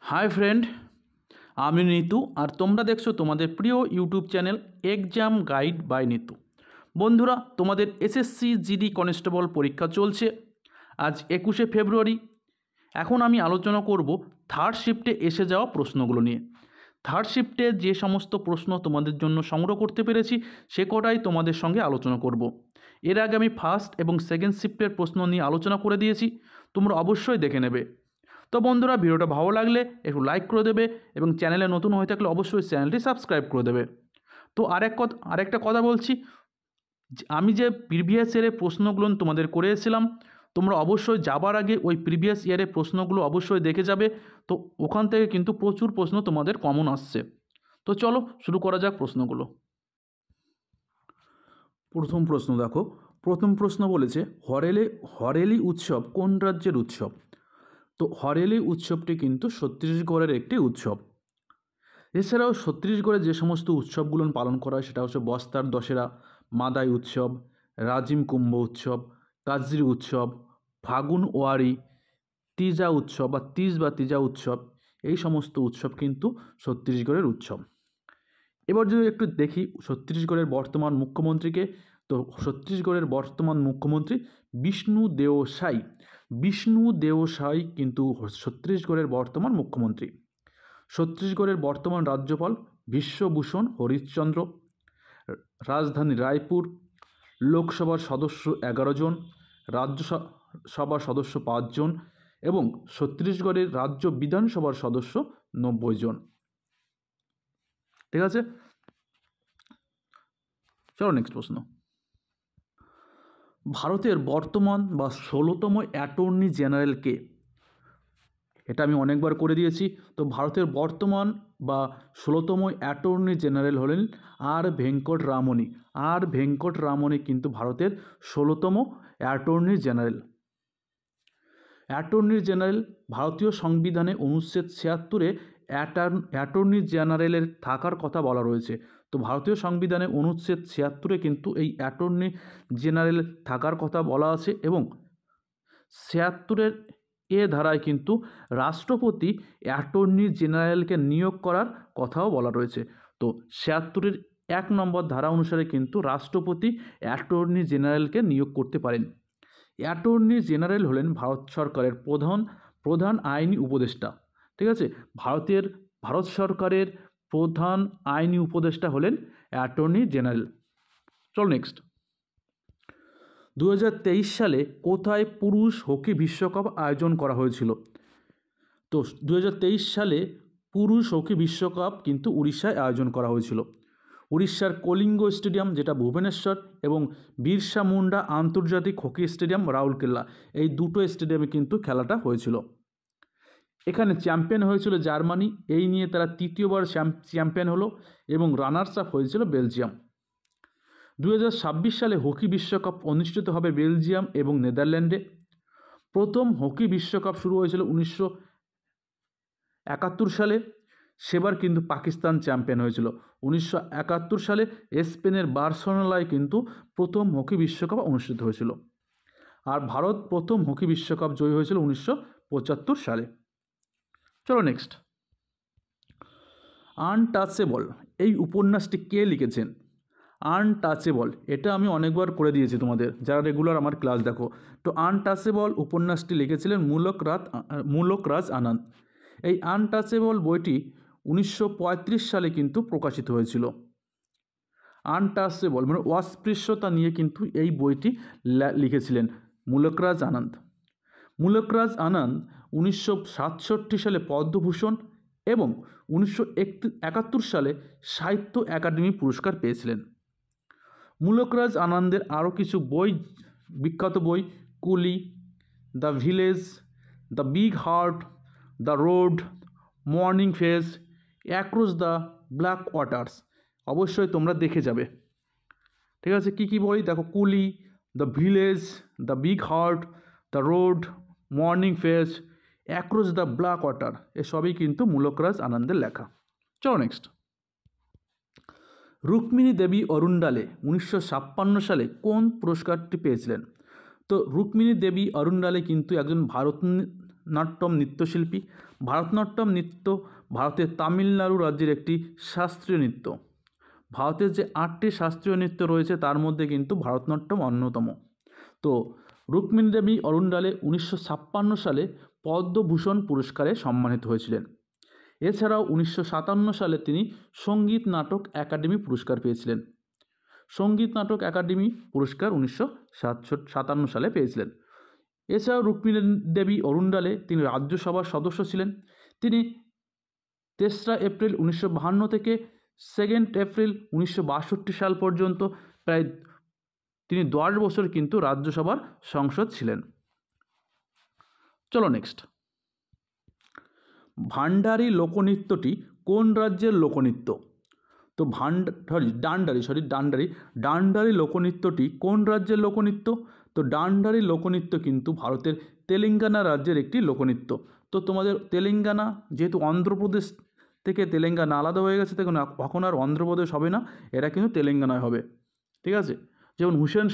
Hi friend, আমি নিতু আর তোমরা দেখছো তোমাদের প্রিয় YouTube channel exam guide by Nitu. বন্ধুরা, তোমাদের এসএসসি জিডি কনস্টেবল পরীক্ষা চলছে। আজ 21শে ফেব্রুয়ারি। এখন আমি আলোচনা করব থার্ড শিফটে এসে যাওয়া প্রশ্নগুলো নিয়ে। থার্ড শিফটে যে সমস্ত প্রশ্ন তোমাদের জন্য সংগ্রহ করতে পেরেছি সে কটাই তোমাদের সঙ্গে আলোচনা করব। এর আগে আমি ফার্স্ট এবং সেকেন্ড শিফটের প্রশ্ন নিয়ে আলোচনা করে দিয়েছি, তোমরা অবশ্যই দেখে নেবে। তো বন্ধুরা, ভিডিওটা ভালো লাগলে একটু লাইক করে দেবে এবং চ্যানেলে নতুন হয়ে থাকলে অবশ্যই চ্যানেলটি সাবস্ক্রাইব করে দেবে। তো আরেকটা কথা বলছি, আমি যে প্রিভিয়াস ইয়ারের প্রশ্নগুলো তোমাদের করেছিলাম, তোমরা অবশ্যই যাবার আগে ওই প্রিভিয়াস ইয়ারের প্রশ্নগুলো অবশ্যই দেখে যাবে। তো ওখান থেকে কিন্তু প্রচুর প্রশ্ন তোমাদের কমন আসছে। তো চলো শুরু করা যাক প্রশ্নগুলো। প্রথম প্রশ্ন দেখো, প্রথম প্রশ্ন বলেছে হরেলি উৎসব কোন রাজ্যের উৎসব? তো হরেলি উৎসবটি কিন্তু ছত্তিশগড়ের একটি উৎসব। এছাড়াও ছত্তিশগড়ে যে সমস্ত উৎসবগুলো পালন করা হয় সেটা হচ্ছে বস্তার দশেরা, মাদাই উৎসব, রাজিম কুম্ভ উৎসব, কাজরি উৎসব, ফাগুন ওয়ারি, তিজা উৎসব বা তিজা উৎসব। এই সমস্ত উৎসব কিন্তু ছত্তিশগড়ের উৎসব। এবার যদি একটু দেখি ছত্তিশগড়ের বর্তমান মুখ্যমন্ত্রীকে, তো ছত্তিশগড়ের বর্তমান মুখ্যমন্ত্রী বিষ্ণু দেও সাই কিন্তু ছত্তিশগড়ের বর্তমান মুখ্যমন্ত্রী। ছত্তিশগড়ের বর্তমান রাজ্যপাল বিশ্বভূষণ হরিশ্চন্দ্র। রাজধানী রায়পুর। লোকসভার সদস্য 11 জন, রাজ্যসভার সদস্য 5 জন এবং ছত্তিশগড়ের রাজ্য বিধানসভার সদস্য 90 জন। ঠিক আছে, চলো নেক্সট প্রশ্ন। ভারতের বর্তমান বা 16তম অ্যাটর্নি জেনারেল কে? এটা আমি অনেকবার করে দিয়েছি। তো ভারতের বর্তমান বা 16তম অ্যাটর্নি জেনারেল হলেন আর ভেঙ্কট রামনি কিন্তু ভারতের 16তম অ্যাটর্নি জেনারেল। অ্যাটর্নি জেনারেল ভারতীয় সংবিধানে অনুচ্ছেদ 76-এ অ্যাটর্নি জেনারেলের থাকার কথা বলা রয়েছে। তো ভারতীয় সংবিধানে অনুচ্ছেদ 76-এ কিন্তু এই অ্যাটর্নি জেনারেল থাকার কথা বলা আছে এবং 76-এর ধারায় কিন্তু রাষ্ট্রপতি অ্যাটর্নি জেনারেলকে নিয়োগ করার কথাও বলা রয়েছে। তো 76-এর 1 নম্বর ধারা অনুসারে কিন্তু রাষ্ট্রপতি অ্যাটর্নি জেনারেলকে নিয়োগ করতে পারেন। অ্যাটর্নি জেনারেল হলেন ভারত সরকারের প্রধান আইনি উপদেষ্টা। ঠিক আছে, ভারত সরকারের প্রধান আইনি উপদেষ্টা হলেন অ্যাটর্নি জেনারেল। চল নেক্সট। 2023 সালে কোথায় পুরুষ হকি বিশ্বকাপ আয়োজন করা হয়েছিল? তো 2023 সালে পুরুষ হকি বিশ্বকাপ কিন্তু উড়িষ্যায় আয়োজন করা হয়েছিল। উড়িষ্যার কলিঙ্গ স্টেডিয়াম যেটা ভুবনেশ্বর এবং বিরসা মুন্ডা আন্তর্জাতিক হকি স্টেডিয়াম রাউরকেলা, এই দুটো স্টেডিয়ামে কিন্তু খেলাটা হয়েছিল। এখানে চ্যাম্পিয়ন হয়েছিল জার্মানি, এই নিয়ে তারা তৃতীয়বার চ্যাম্পিয়ন হলো এবং রানার্স আপ হয়েছিল বেলজিয়াম। 2026 সালে হকি বিশ্বকাপ অনুষ্ঠিত হবে বেলজিয়াম এবং নেদারল্যান্ডে। প্রথম হকি বিশ্বকাপ শুরু হয়েছিল 1971 সালে, সেবার কিন্তু পাকিস্তান চ্যাম্পিয়ন হয়েছিল। 1971 সালে স্পেনের বার্সেলোনায় কিন্তু প্রথম হকি বিশ্বকাপ অনুষ্ঠিত হয়েছিল। আর ভারত প্রথম হকি বিশ্বকাপ জয়ী হয়েছিল 1975 সালে। চলো নেক্সট। আনটাচেবল এই উপন্যাসটি কে লিখেছেন? আনটাচেবল এটা আমি অনেকবার করে দিয়েছি তোমাদের, যারা রেগুলার আমার ক্লাস দেখো। তো আনটাচেবল উপন্যাসটি লিখেছিলেন মূলক রাজ আনন্দ। এই আনটাচেবল বইটি 1935 সালে কিন্তু প্রকাশিত হয়েছিল। আনটাচেবল মানে অস্পৃশ্যতা নিয়ে কিন্তু এই বইটি লিখেছিলেন মূলক রাজ আনন্দ। মূলক রাজ আনন্দ 1967 সালে পদ্মভূষণ এবং 1971 সালে সাহিত্য একাডেমি পুরস্কার পেয়েছিলেন। মূলক রাজ আনন্দের আরও কিছু বই, বিখ্যাত বই কুলি, the village, the big heart, the road, morning phase, across the black waters, অবশ্যই তোমরা দেখে যাবে। ঠিক আছে, কী কী বই দেখো, কুলি, the village, the big heart, the road, morning phase, across the black water, এসবই কিন্তু মূলক রাজ আনন্দের লেখা। চলো নেক্সট। রুক্মিণী দেবী অরুণ্ডালে 1956 সালে কোন পুরস্কারটি পেয়েছিলেন? তো রুক্মিণী দেবী অরুণ্ডালে কিন্তু একজন ভারতনাট্যম নৃত্যশিল্পী। ভারতনাট্যম নৃত্য ভারতের তামিলনাড়ু রাজ্যের একটি শাস্ত্রীয় নৃত্য। ভারতের যে 8টি শাস্ত্রীয় নৃত্য রয়েছে তার মধ্যে কিন্তু ভারতনাট্যম অন্যতম। তো রুক্মিণী দেবী অরুণ্ডালে 1956 সালে পদ্মভূষণ পুরস্কারে সম্মানিত হয়েছিলেন। এছাড়াও 1957 সালে তিনি সঙ্গীত নাটক একাডেমি পুরস্কার পেয়েছিলেন। সঙ্গীত নাটক একাডেমি পুরস্কার 1957 সালে পেয়েছিলেন। এছাড়াও রুক্মিণী দেবী অরুণ্ডালে তিনি রাজ্যসভার সদস্য ছিলেন। তিনি 3রা এপ্রিল 1952 থেকে 2 এপ্রিল 1962 সাল পর্যন্ত প্রায় তিনি 10 বছর কিন্তু রাজ্যসভার সংসদ ছিলেন। চলো নেক্সট, ভান্ডারী লোকনৃত্যটি কোন রাজ্যের লোকনৃত্য? তো ডান্ডারি লোকনৃত্যটি কোন রাজ্যের লোকনৃত্য? তো ডান্ডারি লোকনৃত্য কিন্তু ভারতের তেলেঙ্গানা রাজ্যের একটি লোকনৃত্য। তো তোমাদের তেলেঙ্গানা, যেহেতু অন্ধ্রপ্রদেশ থেকে তেলেঙ্গানা আলাদা হয়ে গেছে, তখন এখন আর অন্ধ্রপ্রদেশ হবে না, এরা কিন্তু তেলেঙ্গানায় হবে। ঠিক আছে, যেমন হুসেন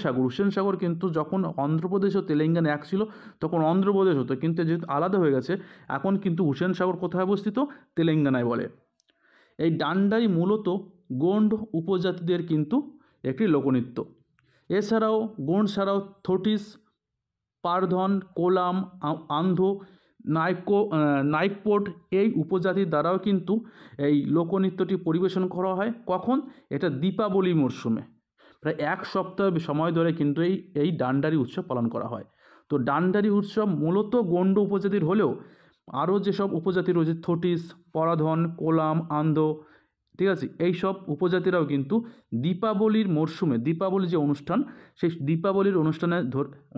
সাগর কিন্তু যখন অন্ধ্রপ্রদেশ ও তেলেঙ্গানা এক ছিল তখন অন্ধ্রপ্রদেশ হতো, কিন্তু যেহেতু আলাদা হয়ে গেছে এখন কিন্তু হুসেন সাগর কোথায় অবস্থিত? তেলেঙ্গানায় বলে। এই ডান্ডারি মূলত গোন্ড উপজাতিদের কিন্তু একটি লোকনৃত্য। এছাড়াও গোন্ড ছাড়াও থটিস, পারধন, কোলাম, আন্ধ, নাইকপোড এই উপজাতির দ্বারাও কিন্তু এই লোকনৃত্যটি পরিবেশন করা হয়। কখন? এটা দীপাবলি মরশুমে। প্রায় 1 সপ্তাহ সময় ধরে কিন্তু এই ডান্ডারি উৎসব পালন করা হয়। তো ডান্ডারি উৎসব মূলত গোন্ড উপজাতির হলেও আরও যেসব উপজাতি রয়েছে থটিস, পরাধন, কোলাম, আন্ধ, ঠিক আছে, এই সব উপজাতিরাও কিন্তু দীপাবলির মরশুমে, দীপাবলি যে অনুষ্ঠান, সেই দীপাবলির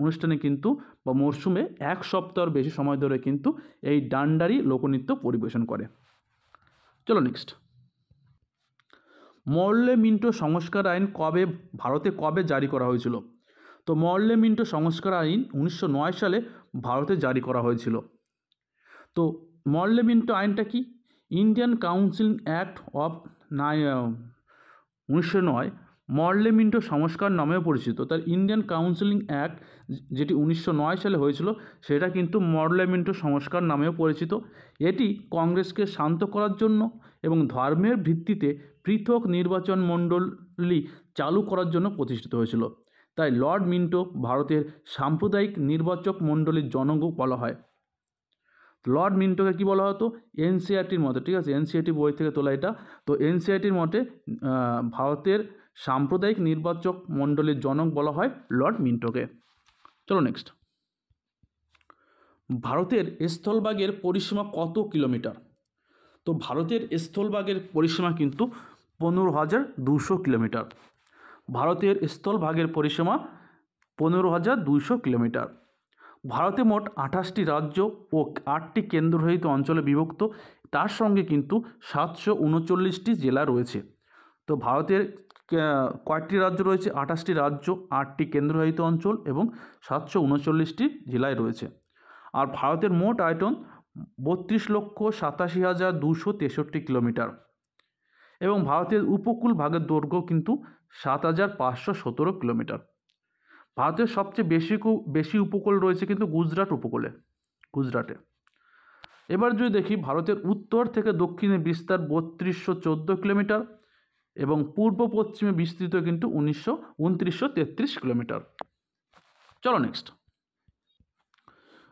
অনুষ্ঠানে কিন্তু বা মরশুমে 1 সপ্তাহর বেশি সময় ধরে কিন্তু এই ডান্ডারি লোকনৃত্য পরিবেশন করে। চলো নেক্সট, মর্লে মিন্টো সংস্কার আইন ভারতে কবে জারি করা হয়েছিল? তো মর্লে মিন্টো সংস্কার আইন 1909 সালে ভারতে জারি করা হয়েছিল। তো মর্লে মিন্টো আইনটা কি? Indian council act of 1909 Morley Minto সংস্কার নামেও পরিচিত। তার ইন্ডিয়ান কাউন্সিলিং অ্যাক্ট যেটি 1909 সালে হয়েছিল সেটা কিন্তু মর্লে মিন্টো সংস্কার নামেও পরিচিত। এটি কংগ্রেসকে শান্ত করার জন্য এবং ধর্মের ভিত্তিতে পৃথক নির্বাচন মণ্ডলী চালু করার জন্য প্রতিষ্ঠিত হয়েছিল। তাই লর্ড মিন্টো ভারতের সাম্প্রদায়িক নির্বাচক মণ্ডলীর জনক বলা হয়। লর্ড মিন্টোকে কী বলা হতো? এনসিইআরটির মতে, ঠিক আছে, এনসিইআরটি বই থেকে তোলা এটা। তো এনসিইআরটির মতে ভারতের সাম্প্রদায়িক নির্বাচক মণ্ডলীর জনক বলা হয় লর্ড মিন্টোকে। চলো নেক্সট, ভারতের স্থলভাগের পরিসীমা কত কিলোমিটার? তো ভারতের স্থলভাগের পরিসীমা কিন্তু 15,200 কিলোমিটার। ভারতের স্থলভাগের পরিসীমা 15,200 কিলোমিটার। ভারতে মোট 28টি রাজ্য ও 8টি কেন্দ্রশাসিত অঞ্চলে বিভক্ত, তার সঙ্গে কিন্তু 739টি জেলা রয়েছে। তো ভারতের কয়েকটি রাজ্য রয়েছে? 28টি রাজ্য, 8টি কেন্দ্রশাসিত অঞ্চল এবং 739টি জেলায় রয়েছে। আর ভারতের মোট আয়তন 32,87,263 কিলোমিটার এবং ভারতের উপকূল ভাগের দৈর্ঘ্য কিন্তু 7,517 কিলোমিটার। ভারতের সবচেয়ে বেশি উপকূল রয়েছে কিন্তু গুজরাটে। এবার যদি দেখি, ভারতের উত্তর থেকে দক্ষিণে বিস্তার 3214 কিলোমিটার এবং পূর্ব পশ্চিমে বিস্তৃত কিন্তু 2933 কিলোমিটার। চলো নেক্সট,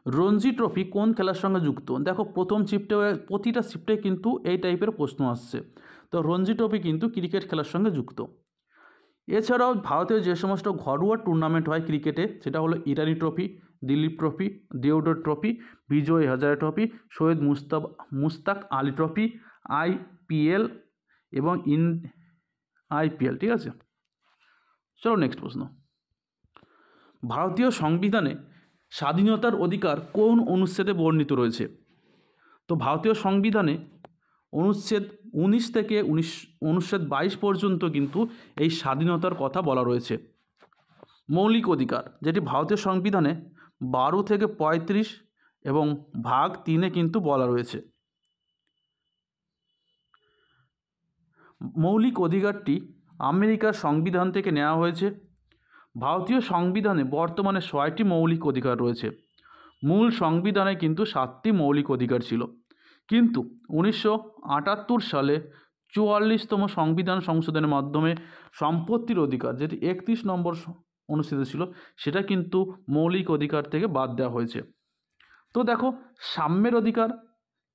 রঞ্জি ট্রফি কোন খেলার সঙ্গে যুক্ত? দেখো প্রতিটা শিফটে কিন্তু এই টাইপের প্রশ্ন আসছে। তো রঞ্জি ট্রফি কিন্তু ক্রিকেট খেলার সঙ্গে যুক্ত। এছাড়াও ভারতের যে সমস্ত ঘরোয়া টুর্নামেন্ট হয় ক্রিকেটে, সেটা হলো Irani trophy, Duleep trophy, Deodhar trophy, Vijay Hazare trophy, Syed Mushtaq Ali trophy, IPL এবং IPL, ঠিক আছে। চলো নেক্সট প্রশ্ন, ভারতীয় সংবিধানে স্বাধীনতার অধিকার কোন অনুচ্ছেদে বর্ণিত রয়েছে? তো ভারতীয় সংবিধানে অনুচ্ছেদ 19 থেকে অনুচ্ছেদ 22 পর্যন্ত কিন্তু এই স্বাধীনতার কথা বলা রয়েছে। মৌলিক অধিকার, যেটি ভারতীয় সংবিধানে 12 থেকে 35 এবং ভাগ 3-এ কিন্তু বলা রয়েছে। মৌলিক অধিকারটি আমেরিকার সংবিধান থেকে নেওয়া হয়েছে। ভারতীয় সংবিধানে বর্তমানে 6টি মৌলিক অধিকার রয়েছে। মূল সংবিধানে কিন্তু 7টি মৌলিক অধিকার ছিল, কিন্তু 1978 সালে 44তম সংবিধান সংশোধনের মাধ্যমে সম্পত্তির অধিকার, যেটি 31 নম্বর অনুচ্ছেদে ছিল, সেটা কিন্তু মৌলিক অধিকার থেকে বাদ দেওয়া হয়েছে। তো দেখো, সাম্যের অধিকার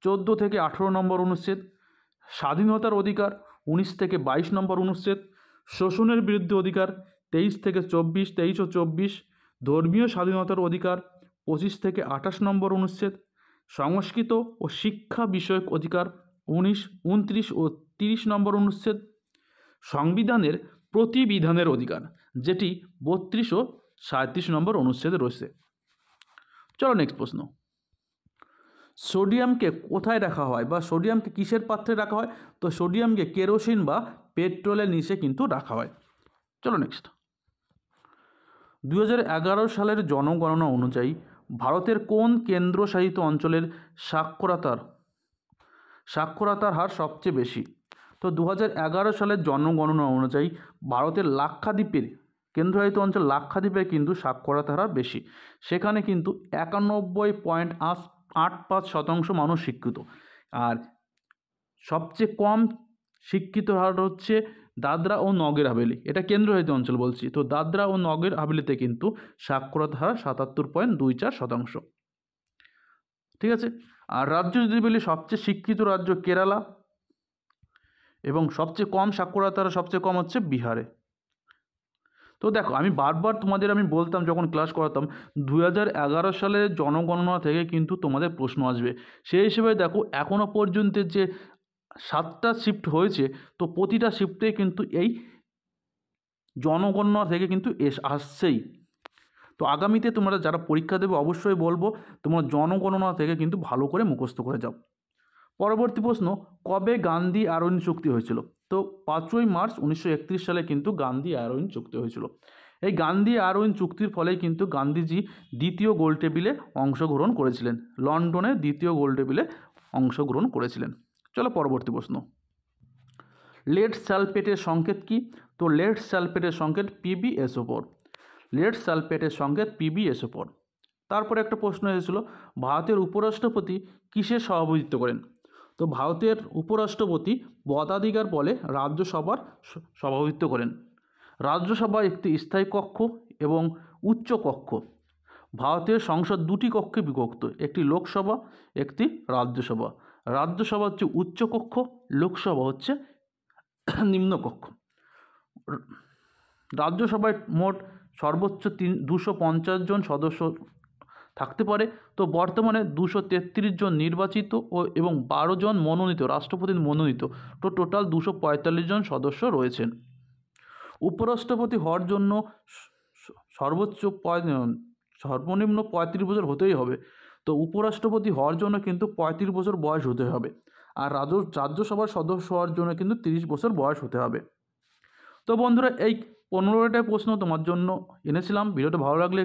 14 থেকে 18 নম্বর অনুচ্ছেদ, স্বাধীনতার অধিকার 19 থেকে 22 নম্বর অনুচ্ছেদ, শোষণের বিরুদ্ধে অধিকার 23 থেকে 24, 23 ও 24, ধর্মীয় স্বাধীনতার অধিকার 25 থেকে 28 নম্বর অনুচ্ছেদ, সংস্কৃত ও শিক্ষা বিষয়ক অধিকার 19, 29 ও 30 নম্বর অনুচ্ছেদ, সংবিধানের প্রতিবিধানের অধিকার, যেটি 32 ও 37 নম্বর অনুচ্ছেদে রয়েছে। চলো নেক্সট প্রশ্ন। সোডিয়ামকে কোথায় রাখা হয় বা সোডিয়ামকে কিসের পাত্রে রাখা হয়? তো সোডিয়ামকে কেরোসিন বা পেট্রোলের নিচে কিন্তু রাখা হয়। চলো নেক্সট। 2011 সালের জনগণনা অনুযায়ী ভারতের কোন কেন্দ্রশাসিত অঞ্চলের সাক্ষরতার হার সবচেয়ে বেশি? তো 2011 সালের জনগণনা অনুযায়ী ভারতের লাক্ষাদ্বীপের কেন্দ্রশাসিত অঞ্চল লাক্ষাদ্বীপে কিন্তু সাক্ষরতার হার বেশি। সেখানে কিন্তু 91.85% মানুষ শিক্ষিত। আর সবচেয়ে কম শিক্ষিত হার হচ্ছে দাদরা ও নগর হাভেলি, এটা কেন্দ্রশাসিত অঞ্চল বলছি। তো দাদরা ও নগর হাভেলিতে কিন্তু সাক্ষরতার হার 77.24%। ঠিক আছে। আর রাজ্য যদি বলি, সবচেয়ে শিক্ষিত রাজ্য কেরালা, এবং সবচেয়ে কম সাক্ষরতার হার সবচেয়ে কম হচ্ছে বিহারে। তো দেখো, আমি বারবার তোমাদের বলতাম যখন ক্লাস করাতাম, 2011 সালের জনগণনা থেকে কিন্তু তোমাদের প্রশ্ন আসবে। সেই হিসেবে দেখো, এখনও পর্যন্ত যে 7টা শিফট হয়েছে, তো প্রতিটা শিফটে কিন্তু এই জনগণনা থেকে কিন্তু আসছেই। তো আগামীতে তোমরা যারা পরীক্ষা দেবে, অবশ্যই বলবো তোমরা জনগণনা থেকে কিন্তু ভালো করে মুখস্থ করে যাও। পরবর্তী প্রশ্ন, কবে গান্ধী আরোইন চুক্তি হয়েছিল? তো 5ই মার্চ 1931 সালে কিন্তু গান্ধী আরোইন চুক্তি হয়েছিল। এই গান্ধী আরোইন চুক্তির ফলে কিন্তু গান্ধীজি দ্বিতীয় গোল টেবিলে অংশগ্রহণ করেছিলেন, লন্ডনে দ্বিতীয় গোল টেবিলে অংশগ্রহণ করেছিলেন। চলো পরবর্তী প্রশ্ন। লেড সালফেটের সংকেত কি? তো লেড সালফেটের সংকেত PbSO4। লেড সালফেটের সংকেত PbSO4। তারপরে একটা প্রশ্ন এসেছিল, ভারতের উপরাষ্ট্রপতি কিসের সভাপতিত্ব করেন? তো ভারতের উপরাষ্ট্রপতি পদাধিকার বলে রাজ্যসভার সভাপতিত্ব করেন। রাজ্যসভা একটি স্থায়ী কক্ষ এবং উচ্চ কক্ষ। ভারতের সংসদ 2টি কক্ষে বিভক্ত, একটি লোকসভা, একটি রাজ্যসভা। রাজ্যসভা হচ্ছে উচ্চ কক্ষ, লোকসভা হচ্ছে নিম্নকক্ষ। রাজ্যসভায় মোট সর্বোচ্চ 250 জন সদস্য থাকতে পারে। তো বর্তমানে 233 জন নির্বাচিত এবং 12 জন মনোনীত, রাষ্ট্রপতির মনোনীত, তো টোটাল 245 জন সদস্য রয়েছেন। উপরাষ্ট্রপতি হওয়ার জন্য সর্বনিম্ন 35 বছর হতেই হবে। তো উপরাষ্ট্রপতি হওয়ার জন্য কিন্তু 35 বছর বয়স হতে হবে। আর রাজ্যসভার সদস্য হওয়ার জন্য কিন্তু 30 বছর বয়স হতে হবে। তো বন্ধুরা, এই 15টা প্রশ্ন তোমার জন্য এনেছিলাম। ভিডিওটা ভালো লাগলে